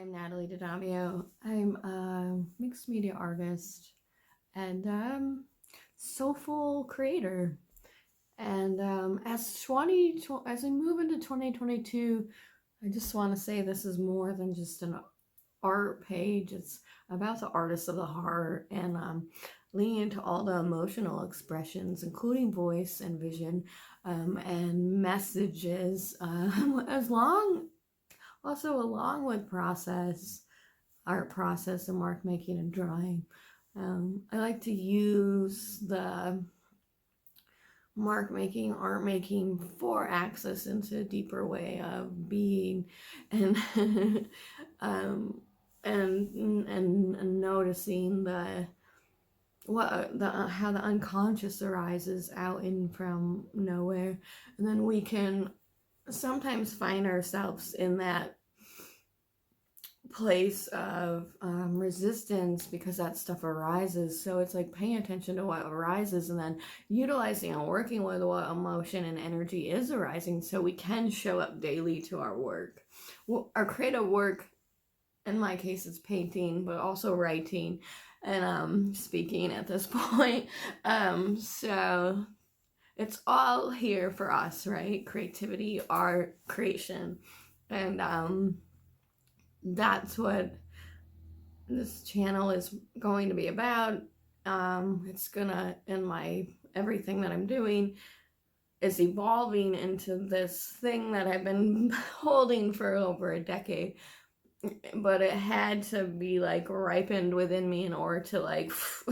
I'm Natalie D'Adamio. I'm a mixed media artist and soulful creator. And as we move into 2022, I just want to say this is more than just an art page. It's about the artist of the heart and leaning into all the emotional expressions, including voice and vision and messages, along with art process and mark making and drawing. I like to use the mark making, art making for access into a deeper way of being and um, and noticing how the unconscious arises out in from nowhere, and then we can sometimes find ourselves in that place of resistance because that stuff arises. So it's like paying attention to what arises and then utilizing and working with what emotion and energy is arising so we can show up daily to our work. Well, our creative work, in my case, it's painting, but also writing and speaking at this point. So it's all here for us, right? Creativity, art, creation. And that's what this channel is going to be about. It's gonna, in my everything that I'm doing, is evolving into this thing that I've been holding for over a decade. But it had to be like ripened within me in order to like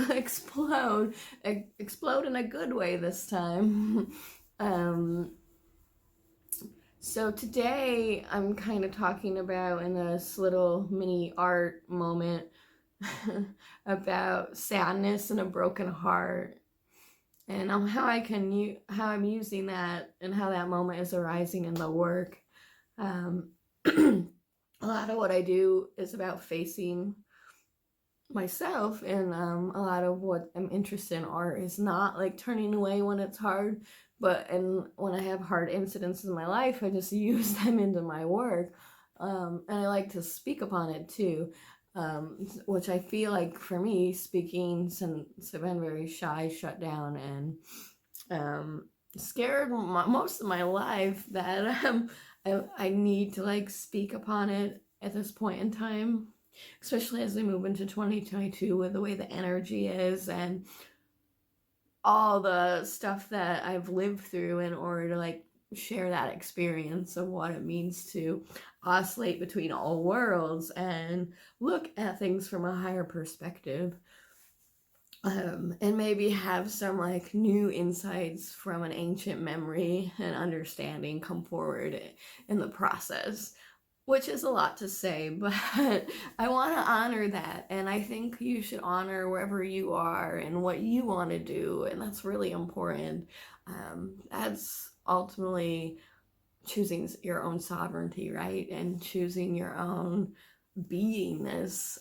explode in a good way this time. um, so today I'm kind of talking about in this little mini art moment about sadness and a broken heart, and how I'm using that and how that moment is arising in the work. Um, a lot of what I do is about facing myself, and a lot of what I'm interested in art is not like turning away when it's hard, but and when I have hard incidents in my life, I just use them into my work. And I like to speak upon it too, which I feel like for me, speaking, since I've been very shy, shut down, and scared most of my life, that I need to like speak upon it at this point in time, especially as we move into 2022 with the way the energy is and all the stuff that I've lived through, in order to like share that experience of what it means to oscillate between all worlds and look at things from a higher perspective. And maybe have some like new insights from an ancient memory and understanding come forward in the process, which is a lot to say, but I want to honor that. And I think you should honor wherever you are and what you want to do. And that's really important. That's ultimately choosing your own sovereignty, right? And choosing your own beingness.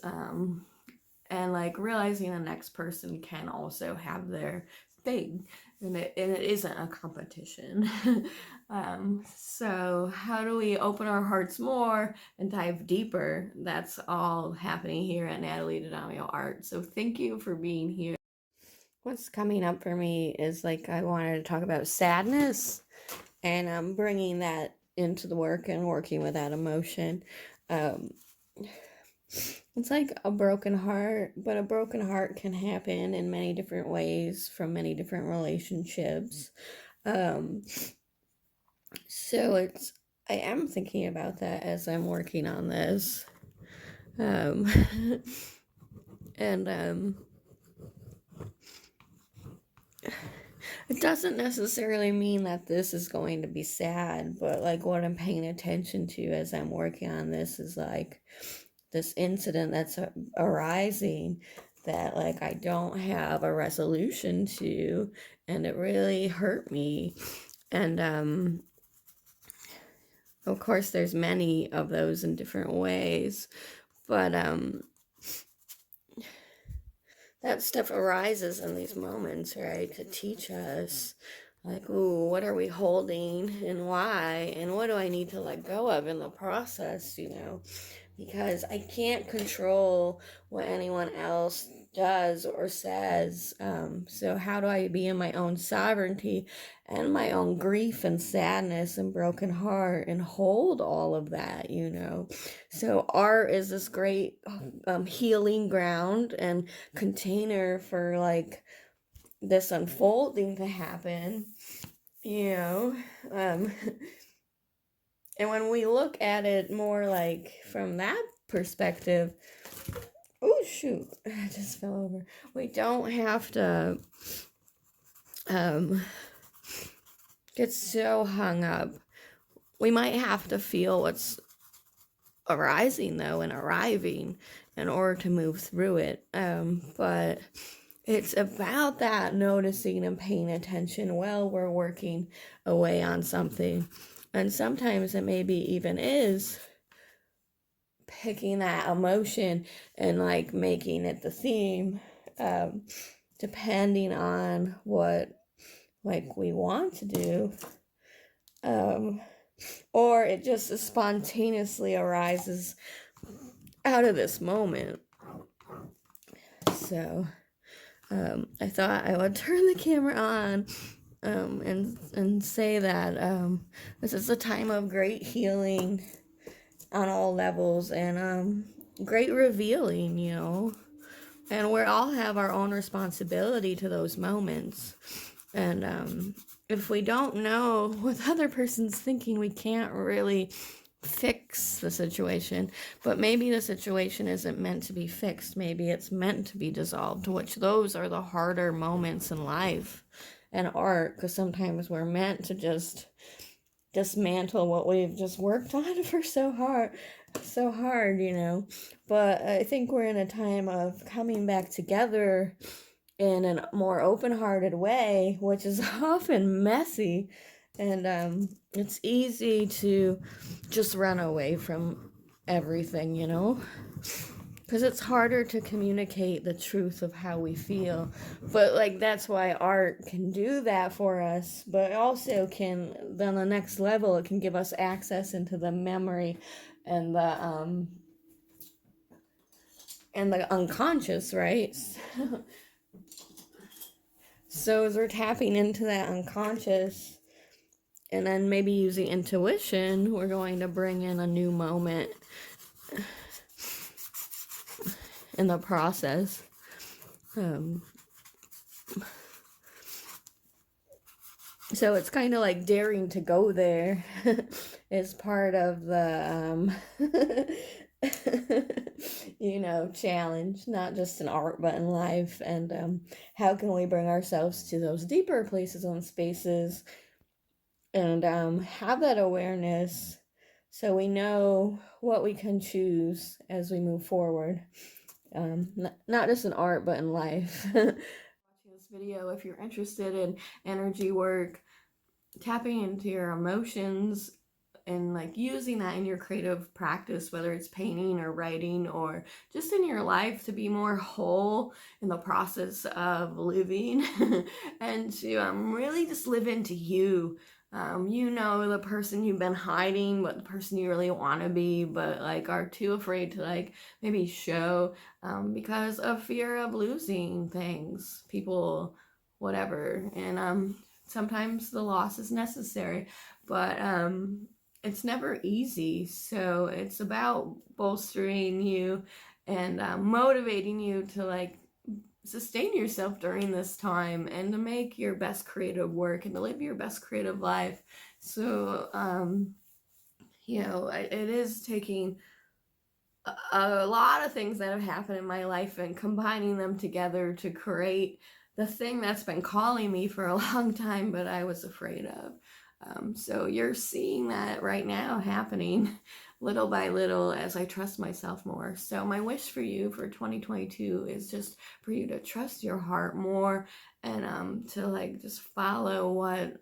And like realizing the next person can also have their thing, and it isn't a competition. So how do we open our hearts more and dive deeper? That's all happening here at Natalie D'Adamio Art. So thank you for being here. What's coming up for me is like I wanted to talk about sadness, and I'm bringing that into the work and working with that emotion. It's like a broken heart, but a broken heart can happen in many different ways from many different relationships. Um, so I am thinking about that as I'm working on this. Um, and it doesn't necessarily mean that this is going to be sad, but like what I'm paying attention to as I'm working on this is like this incident that's arising that like I don't have a resolution to, and it really hurt me. And of course there's many of those in different ways, but that stuff arises in these moments, right, to teach us like, ooh, what are we holding and why, and what do I need to let go of in the process, because I can't control what anyone else does or says. So how do I be in my own sovereignty and my own grief and sadness and broken heart and hold all of that, you know? So art is this great healing ground and container for like this unfolding to happen, you know? And when we look at it more like from that perspective, oh shoot, I just fell over. We don't have to get so hung up. We might have to feel what's arising though and arriving in order to move through it. But it's about that noticing and paying attention while we're working away on something. And sometimes it maybe even is picking that emotion and like making it the theme, depending on what like we want to do, or it just spontaneously arises out of this moment. So I thought I would turn the camera on and say that this is a time of great healing on all levels and great revealing, you know. And we all have our own responsibility to those moments. And if we don't know what the other person's thinking, we can't really fix the situation. But maybe the situation isn't meant to be fixed. Maybe it's meant to be dissolved, which those are the harder moments in life and art, because sometimes we're meant to just dismantle what we've just worked on for so hard, you know. But I think we're in a time of coming back together in a more open-hearted way, which is often messy, and it's easy to just run away from everything, you know, because it's harder to communicate the truth of how we feel. But like that's why art can do that for us, but also can then the next level, it can give us access into the memory and the unconscious, right? So as we're tapping into that unconscious and then maybe using intuition, we're going to bring in a new moment in the process. So it's kind of like daring to go there is part of the, you know, challenge, not just in art, but in life. And how can we bring ourselves to those deeper places and spaces and have that awareness so we know what we can choose as we move forward. Not just in art, but in life. Watching this video, if you're interested in energy work, tapping into your emotions and like using that in your creative practice, whether it's painting or writing or just in your life, to be more whole in the process of living and to really just live into you. You know, the person you've been hiding, but the person you really want to be, but like are too afraid to like maybe show because of fear of losing things, people, whatever. And sometimes the loss is necessary, but it's never easy. So it's about bolstering you and motivating you to like sustain yourself during this time and to make your best creative work and to live your best creative life. So you know, it is taking a lot of things that have happened in my life and combining them together to create the thing that's been calling me for a long time, but I was afraid of. So you're seeing that right now happening little by little as I trust myself more. So my wish for you for 2022 is just for you to trust your heart more and to like just follow what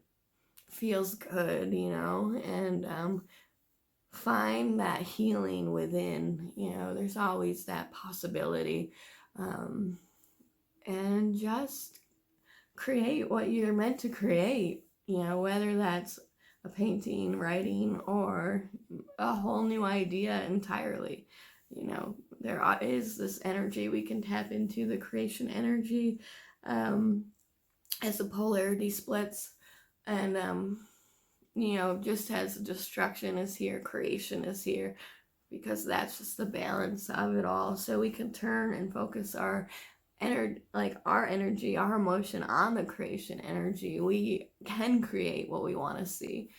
feels good, you know, and find that healing within. You know, there's always that possibility. And just create what you're meant to create, you know, whether that's a painting, writing, or a whole new idea entirely. there is this energy we can tap into, the creation energy, as the polarity splits, and just as destruction is here, creation is here, because that's just the balance of it all. So we can turn and focus our energy, our emotion on the creation energy. We can create what we want to see.